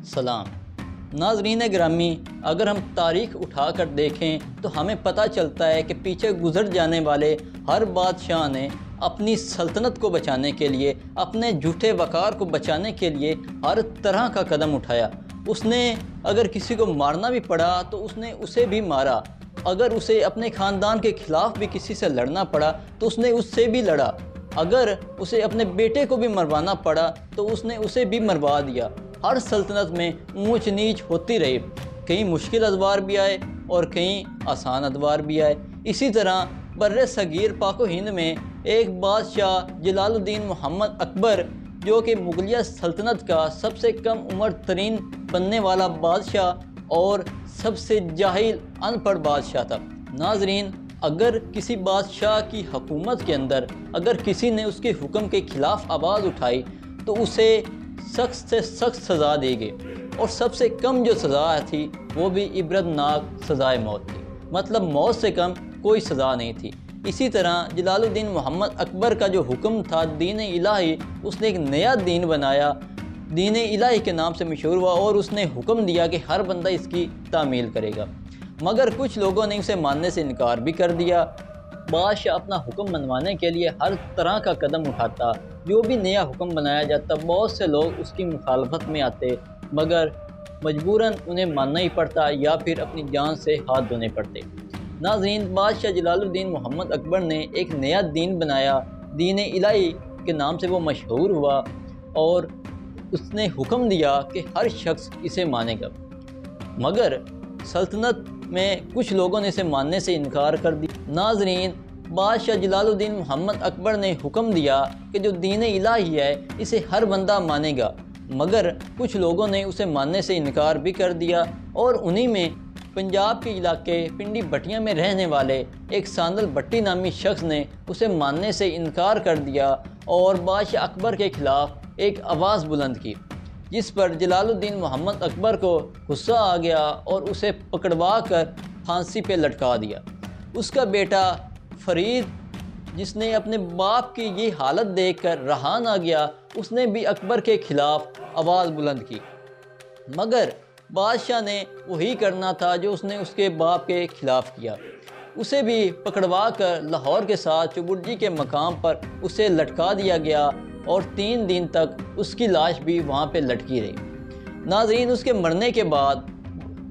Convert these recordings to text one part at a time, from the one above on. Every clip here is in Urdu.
سلام ناظرین گرامی، اگر ہم تاریخ اٹھا کر دیکھیں تو ہمیں پتہ چلتا ہے کہ پیچھے گزر جانے والے ہر بادشاہ نے اپنی سلطنت کو بچانے کے لیے، اپنے جھوٹے وقار کو بچانے کے لیے ہر طرح کا قدم اٹھایا۔ اس نے اگر کسی کو مارنا بھی پڑا تو اس نے اسے بھی مارا، اگر اسے اپنے خاندان کے خلاف بھی کسی سے لڑنا پڑا تو اس نے اس سے بھی لڑا، اگر اسے اپنے بیٹے کو بھی مروانا پڑا تو اس نے اسے بھی مروا دیا۔ ہر سلطنت میں اونچ نیچ ہوتی رہی، کئی مشکل ادوار بھی آئے اور کئی آسان ادوار بھی آئے۔ اسی طرح بر صغیر پاک و ہند میں ایک بادشاہ جلال الدین محمد اکبر، جو کہ مغلیہ سلطنت کا سب سے کم عمر ترین بننے والا بادشاہ اور سب سے جاہل ان پڑھ بادشاہ تھا۔ ناظرین، اگر کسی بادشاہ کی حکومت کے اندر اگر کسی نے اس کے حکم کے خلاف آواز اٹھائی تو اسے سخت سے سخت سزا دی گئی، اور سب سے کم جو سزا تھی وہ بھی عبرت ناک سزائے موت تھی، مطلب موت سے کم کوئی سزا نہیں تھی۔ اسی طرح جلال الدین محمد اکبر کا جو حکم تھا دین الہی، اس نے ایک نیا دین بنایا، دین الہی کے نام سے مشہور ہوا، اور اس نے حکم دیا کہ ہر بندہ اس کی تعمیل کرے گا، مگر کچھ لوگوں نے اسے ماننے سے انکار بھی کر دیا۔ بادشاہ اپنا حکم منوانے کے لیے ہر طرح کا قدم اٹھاتا، جو بھی نیا حکم بنایا جاتا بہت سے لوگ اس کی مخالفت میں آتے، مگر مجبوراً انہیں ماننا ہی پڑتا یا پھر اپنی جان سے ہاتھ دھونے پڑتے۔ ناظرین، بادشاہ جلال الدین محمد اکبر نے ایک نیا دین بنایا، دین الہی کے نام سے وہ مشہور ہوا، اور اس نے حکم دیا کہ ہر شخص اسے مانے گا، مگر سلطنت میں کچھ لوگوں نے اسے ماننے سے انکار کر دیا۔ ناظرین، بادشاہ جلال الدین محمد اکبر نے حکم دیا کہ جو دین الہی ہے اسے ہر بندہ مانے گا، مگر کچھ لوگوں نے اسے ماننے سے انکار بھی کر دیا، اور انہی میں پنجاب کے علاقے پنڈی بٹیاں میں رہنے والے ایک ساندل بٹی نامی شخص نے اسے ماننے سے انکار کر دیا اور بادشاہ اکبر کے خلاف ایک آواز بلند کی، جس پر جلال الدین محمد اکبر کو غصہ آ گیا اور اسے پکڑوا کر پھانسی پہ لٹکا دیا۔ اس کا بیٹا فرید، جس نے اپنے باپ کی یہ حالت دیکھ کر رہا نہ گیا، اس نے بھی اکبر کے خلاف آواز بلند کی، مگر بادشاہ نے وہی کرنا تھا جو اس نے اس کے باپ کے خلاف کیا۔ اسے بھی پکڑوا کر لاہور کے ساتھ چبرجی کے مقام پر اسے لٹکا دیا گیا، اور 3 دن تک اس کی لاش بھی وہاں پہ لٹکی رہی۔ ناظرین، اس کے مرنے کے بعد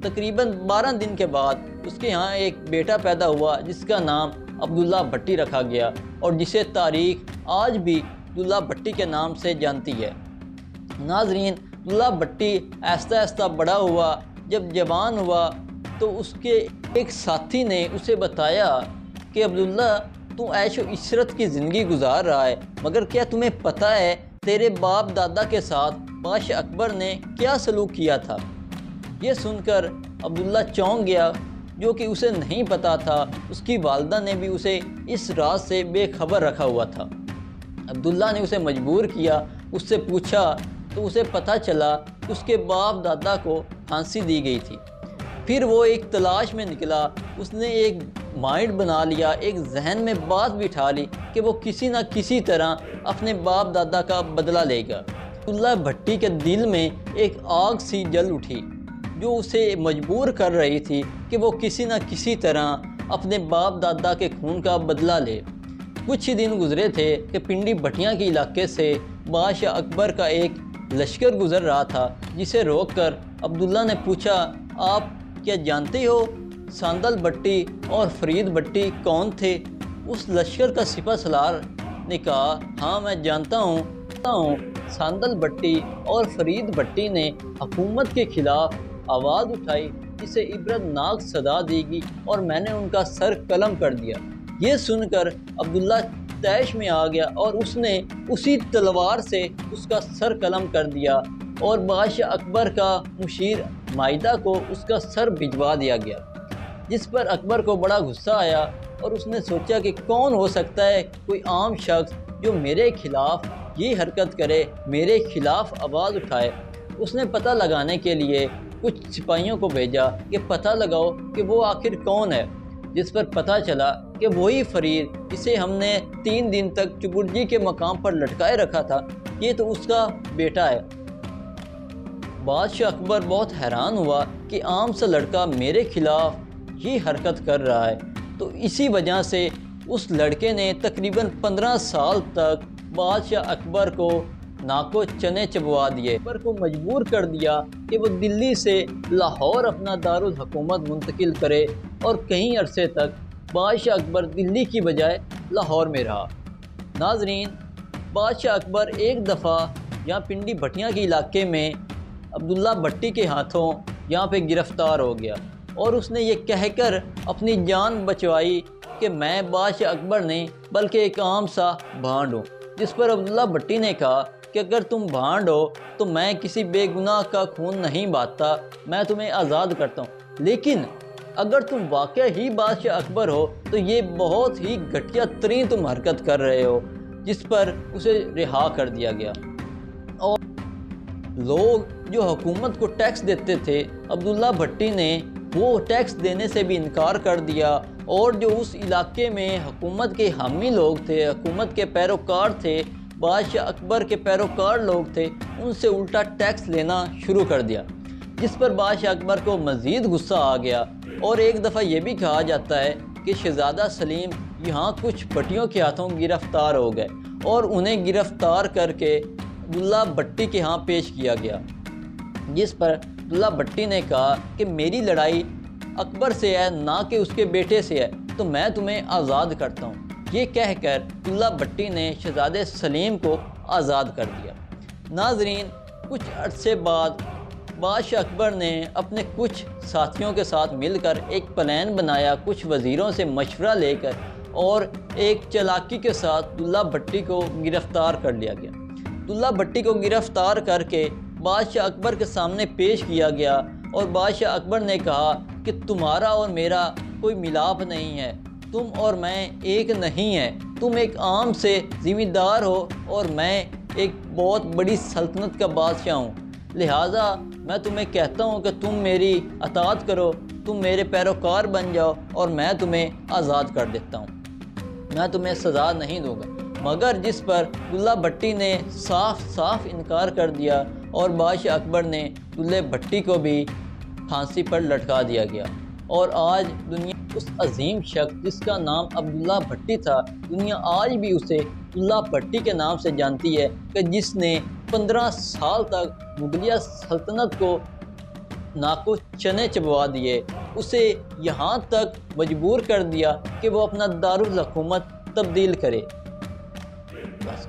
تقریباً 12 دن کے بعد اس کے ہاں ایک بیٹا پیدا ہوا جس کا نام عبداللہ بھٹی رکھا گیا، اور جسے تاریخ آج بھی عبداللہ بھٹی کے نام سے جانتی ہے۔ ناظرین، عبداللہ بھٹی آہستہ آہستہ بڑا ہوا، جب جوان ہوا تو اس کے ایک ساتھی نے اسے بتایا کہ عبداللہ، تو عیش و عشرت کی زندگی گزار رہا ہے، مگر کیا تمہیں پتہ ہے تیرے باپ دادا کے ساتھ بادشاہ اکبر نے کیا سلوک کیا تھا؟ یہ سن کر عبداللہ چونک گیا، جو کہ اسے نہیں پتہ تھا۔ اس کی والدہ نے بھی اسے اس راز سے بے خبر رکھا ہوا تھا۔ عبداللہ نے اسے مجبور کیا، اس سے پوچھا تو اسے پتہ چلا کہ اس کے باپ دادا کو پھانسی دی گئی تھی۔ پھر وہ ایک تلاش میں نکلا، اس نے ایک مائنڈ بنا لیا، ایک ذہن میں بات بٹھا لی کہ وہ کسی نہ کسی طرح اپنے باپ دادا کا بدلہ لے گا۔ عبداللہ بھٹی کے دل میں ایک آگ سی جل اٹھی، جو اسے مجبور کر رہی تھی کہ وہ کسی نہ کسی طرح اپنے باپ دادا کے خون کا بدلہ لے۔ کچھ ہی دن گزرے تھے کہ پنڈی بٹیاں کے علاقے سے بادشاہ اکبر کا ایک لشکر گزر رہا تھا، جسے روک کر عبداللہ نے پوچھا، آپ کیا جانتے ہو ساندل بٹی اور فرید بٹی کون تھے؟ اس لشکر کا سپہ سالار نے کہا، ہاں میں جانتا ہوں، ساندل بٹی اور فرید بٹی نے حکومت کے خلاف آواز اٹھائی، جسے عبرت ناک سزا دی گئی، اور میں نے ان کا سر قلم کر دیا۔ یہ سن کر عبداللہ طیش میں آ گیا، اور اس نے اسی تلوار سے اس کا سر قلم کر دیا، اور بادشاہ اکبر کا مشیر مائدہ کو اس کا سر بھجوا دیا گیا، جس پر اکبر کو بڑا غصہ آیا، اور اس نے سوچا کہ کون ہو سکتا ہے کوئی عام شخص جو میرے خلاف یہ حرکت کرے، میرے خلاف آواز اٹھائے۔ اس نے پتہ لگانے کے لیے کچھ سپاہیوں کو بھیجا کہ پتہ لگاؤ کہ وہ آخر کون ہے، جس پر پتہ چلا کہ وہی فرید جسے ہم نے 3 دن تک چبرجی کے مقام پر لٹکائے رکھا تھا، یہ تو اس کا بیٹا ہے۔ بادشاہ اکبر بہت حیران ہوا کہ عام سا لڑکا میرے خلاف یہ حرکت کر رہا ہے، تو اسی وجہ سے اس لڑکے نے تقریباً 15 سال تک بادشاہ اکبر کو ناکو چنے چبوا دیے، اکبر کو مجبور کر دیا کہ وہ دلی سے لاہور اپنا دارالحکومت منتقل کرے، اور کئی عرصے تک بادشاہ اکبر دلی کی بجائے لاہور میں رہا۔ ناظرین، بادشاہ اکبر ایک دفعہ یہاں پنڈی بھٹیاں کے علاقے میں عبداللہ بھٹی کے ہاتھوں یہاں پہ گرفتار ہو گیا، اور اس نے یہ کہہ کر اپنی جان بچوائی کہ میں بادشاہ اکبر نہیں بلکہ ایک عام سا بھانڈ ہوں، جس پر عبداللہ بھٹی نے کہا کہ اگر تم بھانڈ ہو تو میں کسی بے گناہ کا خون نہیں بہاتا، میں تمہیں آزاد کرتا ہوں، لیکن اگر تم واقع ہی بادشاہ اکبر ہو تو یہ بہت ہی گھٹیا ترین تم حرکت کر رہے ہو، جس پر اسے رہا کر دیا گیا۔ اور لوگ جو حکومت کو ٹیکس دیتے تھے، عبداللہ بھٹی نے وہ ٹیکس دینے سے بھی انکار کر دیا، اور جو اس علاقے میں حکومت کے حامی لوگ تھے، حکومت کے پیروکار تھے، بادشاہ اکبر کے پیروکار لوگ تھے، ان سے الٹا ٹیکس لینا شروع کر دیا، جس پر بادشاہ اکبر کو مزید غصہ آ گیا۔ اور ایک دفعہ یہ بھی کہا جاتا ہے کہ شہزادہ سلیم یہاں کچھ بٹیوں کے ہاتھوں گرفتار ہو گئے، اور انہیں گرفتار کر کے عبداللہ بھٹی کے ہاں پیش کیا گیا، جس پر عبداللہ بھٹی نے کہا کہ میری لڑائی اکبر سے ہے نہ کہ اس کے بیٹے سے ہے، تو میں تمہیں آزاد کرتا ہوں۔ یہ کہہ کر عبداللہ بھٹی نے شہزادے سلیم کو آزاد کر دیا۔ ناظرین، کچھ عرصے بعد بادشاہ اکبر نے اپنے کچھ ساتھیوں کے ساتھ مل کر ایک پلان بنایا، کچھ وزیروں سے مشورہ لے کر، اور ایک چالاکی کے ساتھ عبداللہ بھٹی کو گرفتار کر لیا گیا۔ عبداللہ بھٹی کو گرفتار کر کے بادشاہ اکبر کے سامنے پیش کیا گیا، اور بادشاہ اکبر نے کہا کہ تمہارا اور میرا کوئی ملاپ نہیں ہے، تم اور میں ایک نہیں ہیں، تم ایک عام سے ذمہ دار ہو اور میں ایک بہت بڑی سلطنت کا بادشاہ ہوں، لہٰذا میں تمہیں کہتا ہوں کہ تم میری اطاعت کرو، تم میرے پیروکار بن جاؤ، اور میں تمہیں آزاد کر دیتا ہوں، میں تمہیں سزا نہیں دوں گا۔ مگر جس پر عبداللہ بھٹی نے صاف صاف انکار کر دیا، اور بادشاہ اکبر نے عبداللہ بھٹی کو بھی پھانسی پر لٹکا دیا گیا۔ اور آج دنیا اس عظیم شخص جس کا نام عبداللہ بھٹی تھا، دنیا آج بھی اسے عبداللہ بھٹی کے نام سے جانتی ہے، کہ جس نے 15 سال تک مغلیہ سلطنت کو ناکو چنے چبوا دیے، اسے یہاں تک مجبور کر دیا کہ وہ اپنا دارالحکومت تبدیل کرے۔ بس